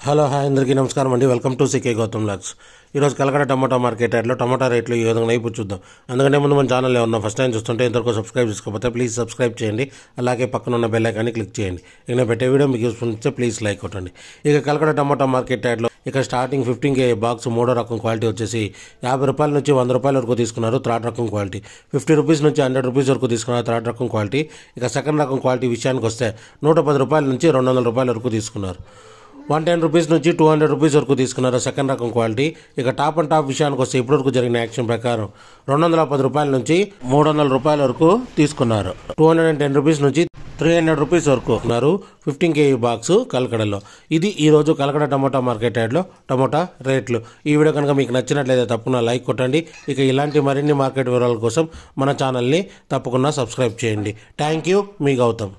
Hello hi అందరికీ నమస్కారం అండి. Welcome to CK Gautham vlogs. ఈరోజు కలకడ టమాటా మార్కెట్ యార్డ్లో టమాటా రేట్లు ఈ విధంగా అయిపో చూద్దాం. అందుకంటే ముందు మన ఛానల్ ఏమన్నా ఫస్ట్ టైం చూస్తుంటే ఇంతవరకు సబ్స్క్రైబ్ చేసుకోకపోతే ప్లీజ్ సబ్స్క్రైబ్ చేయండి. అలాగే పక్కన ఉన్న బెల్ ఐకాన్ని క్లిక్ చేయండి. ఇక నేను పెట్టే వీడియో మీకు యూస్ఫుల్ ఇస్తే ప్లీజ్ లైక్ కొట్టండి. ఇక కలకడ టమాటా మార్కెట్ యార్డ్లో ఇక స్టార్టింగ్ 15 kg బాక్స్ మూడో రకం క్వాలిటీ వచ్చేసి 50 రూపాయల నుంచి 100 రూపాయల వరకు తీసుకున్నారు. థర్డ్ రకం క్వాలిటీ 50 రూపీస్ నుంచి 100 రూపీస్ వరకు తీసుకున్నారు. థర్డ్ రకం క్వాలిటీ. ఇక సెకండ్ రకం క్వాలిటీ విషయానికి వస్తే 110 రూపాయల నుంచి 200 రూపాయల వరకు తీసుకున్నారు. 110 రూపీస్ నుంచి 200 రూపీస్ వరకు తీసుకున్నారు సెకండ్ రకం క్వాలిటీ. ఇక టాప్ అండ్ టాప్ విషయానికి వస్తే ఇప్పటివరకు జరిగిన యాక్షన్ ప్రకారం 210 రూపాయల నుంచి 300 రూపాయల వరకు తీసుకున్నారు. 210 రూపీస్ నుంచి 300 రూపీస్ వరకు ఉన్నారు 15 kg బాక్స్ కలకడలో. ఇది ఈరోజు కలకడ టమోటా మార్కెట్ యార్డ్లో టమోటా రేట్లు. ఈ వీడియో కనుక మీకు నచ్చినట్లయితే తప్పకుండా లైక్ కొట్టండి. ఇక ఇలాంటి మరిన్ని మార్కెట్ వివరాల కోసం మన ఛానల్ని తప్పకుండా సబ్స్క్రైబ్ చేయండి. థ్యాంక్ యూ, మీ గౌతమ్.